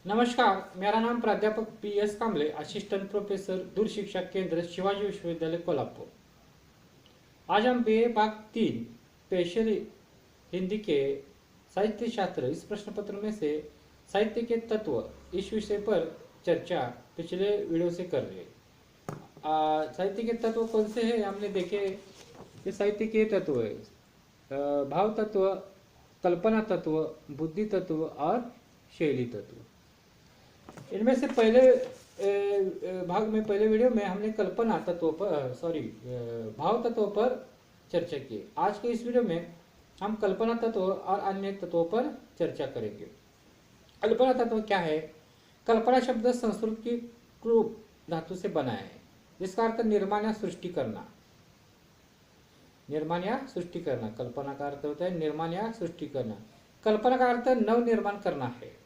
नमस्कार, मेरा नाम प्राध्यापक PS कांबले, असिस्टेंट प्रोफेसर दूर शिक्षा केंद्र शिवाजी विश्वविद्यालय कोल्हापुर। आज हम BA भाग 3 स्पेशल हिंदी के साहित्य शास्त्र इस प्रश्न पत्र में से साहित्य के तत्व इस विषय पर चर्चा पिछले वीडियो से कर रहे हैं। साहित्य के तत्व कौन से हैं हमने देखे कि साहित्य के तत्व है भाव तत्व, कल्पना तत्व, बुद्धि तत्व और शैली तत्व। इनमें से पहले भाग में पहले वीडियो में हमने कल्पना तत्व पर भाव तत्व पर चर्चा की। आज के इस वीडियो में हम कल्पना तत्व और अन्य तत्वों पर चर्चा करेंगे। कल्पना तत्व क्या है? कल्पना शब्द संस्कृत की क्रूप धातु से बना है, जिसका अर्थ निर्माण या सृष्टि करना। निर्माण या सृष्टि करना, कल्पना का अर्थ होता है निर्माण या सृष्टि करना। कल्पना का अर्थ नव निर्माण करना है।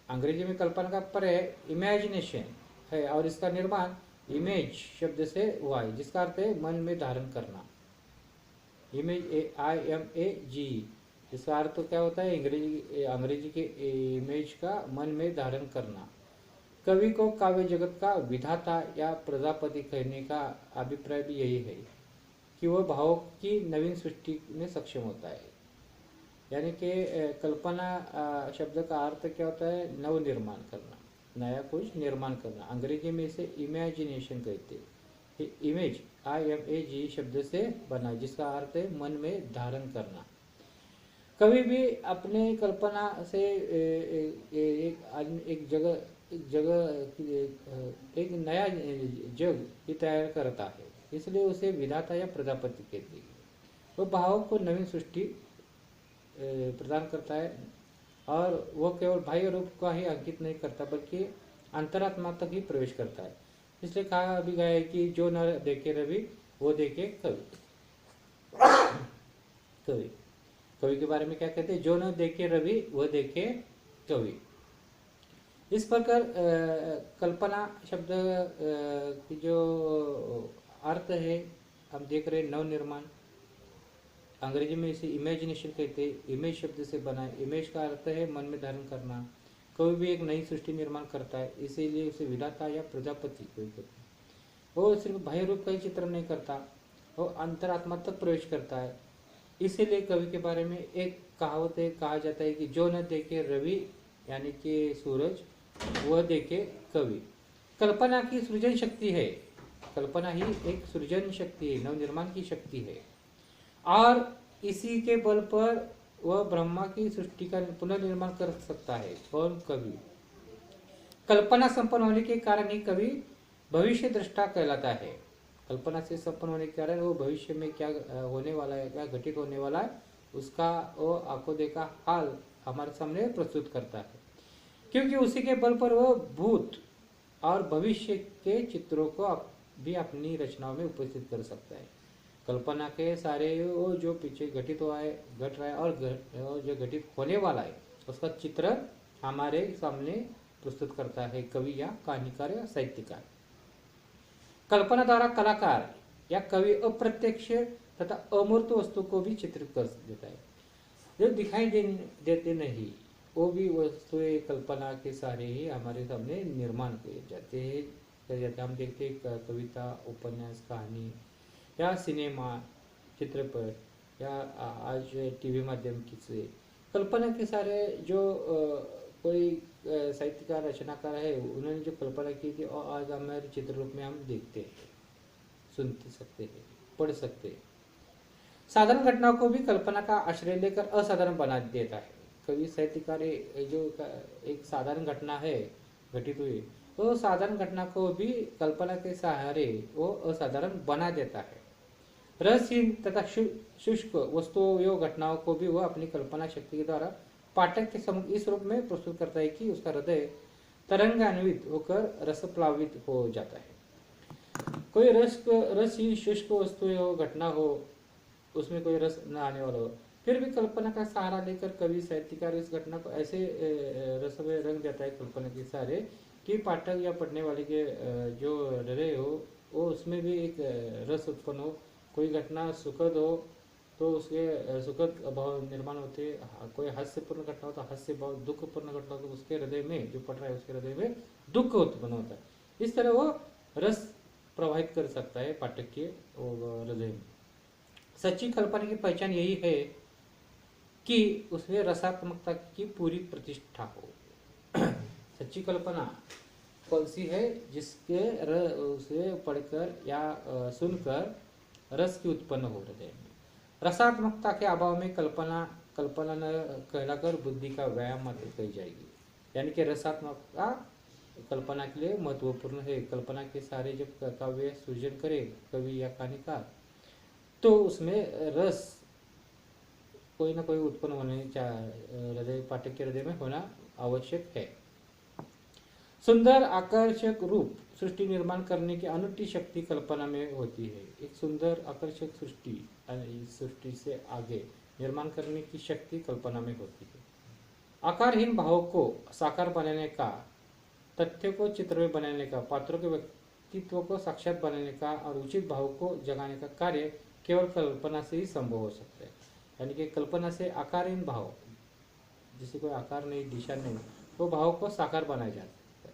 अंग्रेजी में कल्पना का प्रत्यय इमेजिनेशन है और इसका निर्माण इमेज शब्द से हुआ है, जिसका अर्थ है मन में धारण करना। इमेज IMAG, इसका अर्थ क्या होता है? अंग्रेजी के इमेज का मन में धारण करना। कवि को काव्य जगत का विधाता या प्रजापति कहने का अभिप्राय भी यही है कि वह भावों की नवीन सृष्टि में सक्षम होता है। यानी कि कल्पना शब्द का अर्थ क्या होता है? नव निर्माण करना, नया कुछ निर्माण करना। अंग्रेजी में इसे इमेजिनेशन कहते हैं। इमेज IMAG शब्द से बना, जिसका अर्थ है मन में धारण करना। कभी भी अपने कल्पना से एक जगह एक नया जग ही तैयार करता है, इसलिए उसे विधाता या प्रजापति कहते हैं। वो भावों को नवीन सृष्टि प्रदान करता है और वो केवल बाह्य रूप का ही अंकित नहीं करता, बल्कि अंतरात्मा तक ही प्रवेश करता है। इसलिए कहा भी गया है कि जो न देखे रवि वो देखे कवि। कवि कवि के बारे में क्या कहते हैं? जो न देखे रवि वो देखे कवि। इस प्रकार कल्पना शब्द की जो अर्थ है हम देख रहे हैं नव निर्माण। अंग्रेजी में इसे इमेजिनेशन कहते हैं। इमेज शब्द से बना है। इमेज का अर्थ है मन में धारण करना। कोई भी एक नई सृष्टि निर्माण करता है, इसीलिए उसे विधाता या प्रजापति कोई कहते हैं। वो सिर्फ बाह्य रूप का ही चित्रण नहीं करता, वो अंतरात्मा तक प्रवेश करता है। इसीलिए कवि के बारे में एक कहावत है, कहा जाता है कि जो न देखे रवि यानी कि सूरज, वह देखे कवि। कल्पना की सृजन शक्ति है। कल्पना ही एक सृजन शक्ति है, नवनिर्माण की शक्ति है और इसी के बल पर वह ब्रह्मा की सृष्टि का पुनर्निर्माण कर सकता है। कौन? कवि। कल्पना संपन्न होने के कारण ही कवि भविष्य दृष्टा कहलाता है। कल्पना से संपन्न होने के कारण वो भविष्य में क्या होने वाला है, क्या घटित होने वाला है, उसका वो आंखों देखा हाल हमारे सामने प्रस्तुत करता है, क्योंकि उसी के बल पर वह भूत और भविष्य के चित्रों को भी अपनी रचनाओं में उपस्थित कर सकता है। कल्पना के सारे वो जो पीछे घटित हुआ है, घट रहा है और जो घटित होने वाला है, उसका चित्र हमारे सामने प्रस्तुत करता है कवि या कहानीकार या साहित्यकार। कल्पना द्वारा कलाकार या कवि अप्रत्यक्ष तथा अमूर्त वस्तु को भी चित्रित कर देता है। जो दिखाई देते नहीं, वो भी वस्तुएं कल्पना के सारे ही हमारे सामने निर्माण किए जाते हैं। हम देखते हैं कविता, उपन्यास, कहानी या सिनेमा, चित्रपट या आज टीवी माध्यम किस्से। कल्पना के सारे जो कोई साहित्यकार, रचनाकार है, उन्होंने जो कल्पना की थी और आज हमारे चित्र रूप में हम देखते हैं, सुन सकते हैं, पढ़ सकते हैं। साधारण घटनाओं को भी कल्पना का आश्रय लेकर असाधारण बना देता है। कवि साहित्यकार जो एक साधारण घटना है घटित हुई, तो साधारण घटना को भी कल्पना के सहारे वो असाधारण बना देता है। रहस्यहीन तथा शुष्क वस्तुओं घटनाओं को भी वह अपनी कल्पना शक्ति के द्वारा पाठक के सम्मुख इस रूप में प्रस्तुत करता है कि उसका हृदय तरंगान्वित होकर रसप्लावित हो जाता है। कोई रसहीन शुष्क वस्तु हो, घटना हो, उसमें कोई रस न आने वाला हो, फिर भी कल्पना का सहारा लेकर कवि साहित्यकार इस घटना को ऐसे रस में रंग देता है कल्पना के सहारे कि पाठक या पढ़ने वाले के जो हृदय हो वो उसमें भी एक रस उत्पन्न हो। कोई घटना सुखद हो तो उसके सुखद भाव निर्माण होते। कोई हास्यपूर्ण घटना हो तो हास्य भाव, दुखपूर्ण घटना हो तो उसके हृदय में, जो पढ़ रहा है उसके हृदय में दुख उत्पन्न होता है। इस तरह वो रस प्रवाहित कर सकता है पाठक के हृदय में। सच्ची कल्पना की पहचान यही है कि उसमें रसात्मकता की पूरी प्रतिष्ठा हो। सच्ची कल्पना कौन सी है? जिसके उसे पढ़कर या सुनकर रस की उत्पन्न हो हृदय में। रसात्मकता के अभाव में कल्पना कल्पना न कहलाकर बुद्धि का व्यायाम मात्र कही जाएगी। यानी कि रसात्मकता कल्पना के लिए महत्वपूर्ण है। कल्पना के सारे जब काव्य सृजन करे कवि या कहानीकार, तो उसमें रस कोई ना कोई उत्पन्न होने हृदय, पाठक के हृदय में होना आवश्यक है। सुंदर आकर्षक रूप सृष्टि निर्माण करने की अनूठी शक्ति कल्पना में होती है। एक सुंदर आकर्षक सृष्टि से आगे निर्माण करने की शक्ति कल्पना में होती है। आकारहीन भावों को साकार बनाने का, तथ्य को चित्र में बनाने का, पात्रों के व्यक्तित्व को साक्षात बनाने का और उचित भाव को जगाने का कार्य केवल कल्पना से ही संभव हो सकता है। यानी कि कल्पना से आकारहीन भाव, जिसे कोई आकार नहीं, दिशा नहीं, वो भाव को साकार बनाया जा सकता है।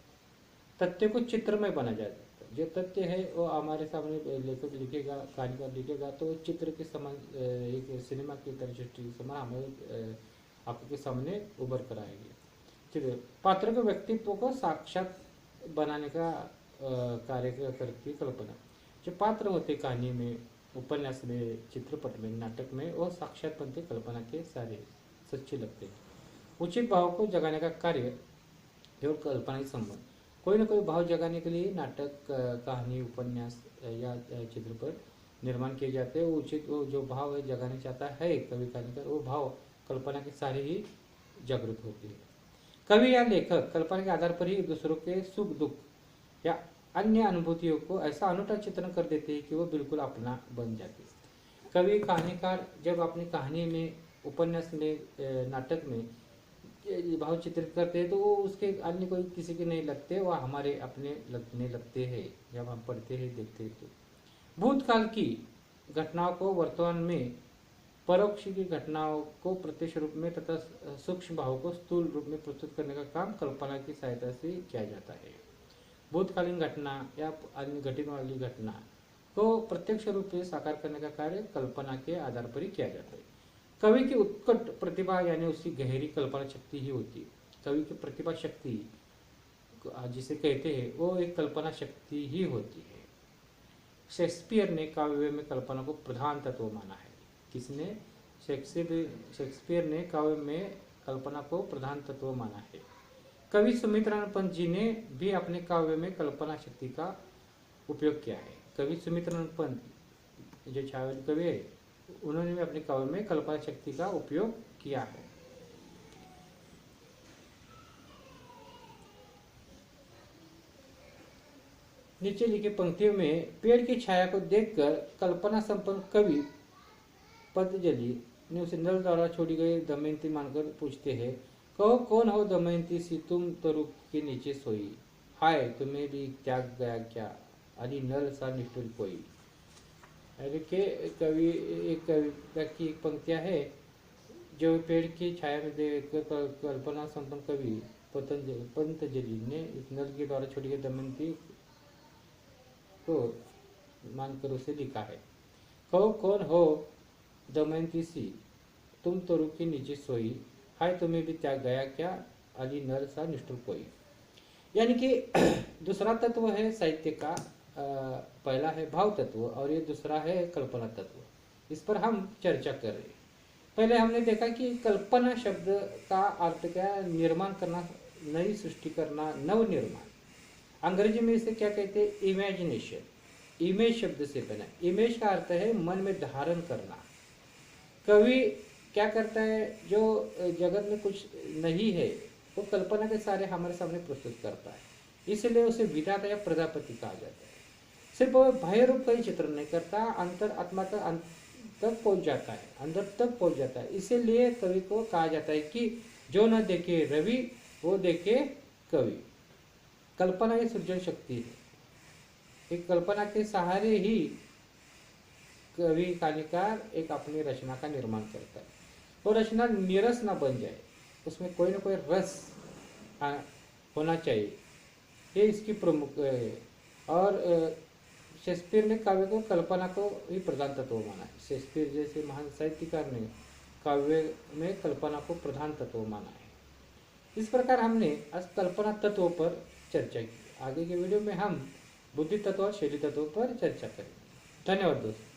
तथ्य को चित्र में बनाया जा सकता है। जो तथ्य है वो हमारे सामने लेखक लिखेगा, कहानीकार लिखेगा, तो चित्र के समान, एक सिनेमा की तरह सृष्टि समान हमारे आंखों के सामने उभर कर आएगी। चित्र पात्र के व्यक्तित्व को साक्षात बनाने का कार्य करती कल्पना। जो पात्र होते कहानी में, उपन्यास में, चित्रपट में, नाटक में, वो साक्षात बनते कल्पना के सारे सच्चे लगते हैं। उचित भाव को जगाने का कार्य केवल कल्पना ही संबंध। कोई ना कोई भाव जगाने के लिए नाटक, कहानी, उपन्यास या चित्रपट निर्माण किए जाते हैं। उचित वो जो भाव है जगाने चाहता है कवि कहानीकार, वो भाव कल्पना के सारे ही जागृत होती है। कवि या लेखक कल्पना के आधार पर ही दूसरों के सुख दुख या अन्य अनुभूतियों को ऐसा अनूठा चित्रण कर देते हैं कि वो बिल्कुल अपना बन जाते हैं। कवि कहानीकार जब अपनी कहानी में, उपन्यास में, नाटक में भाव चित्रित करते हैं तो वो उसके अन्य कोई किसी के नहीं लगते, वह हमारे अपने लगने लगते हैं जब हम पढ़ते हैं, देखते हैं। तो भूतकाल की घटनाओं को वर्तमान में, परोक्ष की घटनाओं को प्रत्यक्ष रूप में तथा सूक्ष्म भाव को स्थूल रूप में प्रस्तुत करने का काम कल्पना की सहायता से किया जाता है। भूतकालीन घटना या अन्य घटित वाली घटना को प्रत्यक्ष रूप से साकार करने का कार्य कल्पना के आधार पर ही किया जाता है। कवि की उत्कट प्रतिभा यानी उसकी गहरी कल्पना शक्ति ही होती है। कवि की प्रतिभा शक्ति जिसे कहते हैं वो एक कल्पना शक्ति ही होती है। शेक्सपियर ने काव्य में कल्पना को प्रधान तत्व माना है। किसने? शेक्सपियर ने काव्य में कल्पना को प्रधान तत्व माना है। कवि सुमित्रानंद पंत जी ने भी अपने काव्य में कल्पना शक्ति का उपयोग किया है। कवि सुमित्रानंद पंत जो छायावादी कवि है, उन्होंने भी अपने काव्य में कल्पना शक्ति का उपयोग किया है। नीचे लिखे पंक्तियों में पेड़ की छाया को देखकर कल्पना संपन्न कवि पतंजलि ने उसे नल द्वारा छोड़ी गई दमयंती मानकर पूछते हैं, कहो कौन हो दमयंती सी तुम तरु के नीचे सोई, हाय तुम्हें भी त्याग गया क्या, अरे नल सा निष्ठुर कोई। के कवि एक कविता की एक पंक्तियाँ है जो पेड़ की छाया में देखकर कल्पना संपन्न कवि पतंजलि ने इस नल के द्वारा छोड़ी गई दमयंती को मानकर उसे लिखा है। कहो कौन हो दमयंती सी तुम तरु के नीचे सोई, हाय तुम्हें भी त्याग गया क्या, अली नर सा निष्ठुर कोई। यानी कि दूसरा तत्व है साहित्य का, पहला है भाव तत्व और ये दूसरा है कल्पना तत्व। इस पर हम चर्चा कर रहे हैं। पहले हमने देखा कि कल्पना शब्द का अर्थ क्या? निर्माण करना, नई सृष्टि करना, नव निर्माण। अंग्रेजी में इसे क्या कहते हैं? इमेजिनेशन। इमेज शब्द से बना। इमेज का अर्थ है मन में धारण करना। कवि क्या करता है? जो जगत में कुछ नहीं है वो कल्पना के सारे हमारे सामने प्रस्तुत करता है, इसलिए उसे विधाता या प्रजापति कहा जाता है। सिर्फ वो बाह्य रूप का ही चित्रण नहीं करता, अंतर आत्मा तक पहुंच जाता है, अंदर तक पहुंच जाता है। इसीलिए कवि को कहा जाता है कि जो न देखे रवि वो देखे कवि। कल्पना ही सृजन शक्ति है। एक कल्पना के सहारे ही कवि कहानीकार एक अपनी रचना का निर्माण करता है। वो रचना नीरस ना बन जाए, उसमें कोई ना कोई रस होना चाहिए, ये इसकी प्रमुख है। और शेक्सपियर ने काव्य को कल्पना को ही प्रधान तत्व माना है। शेक्सपियर जैसे महान साहित्यकार ने काव्य में कल्पना को प्रधान तत्व माना है। इस प्रकार हमने आज कल्पना तत्व पर चर्चा की। आगे के वीडियो में हम बुद्धि तत्व और शैली तत्व पर चर्चा करेंगे। धन्यवाद दोस्तों।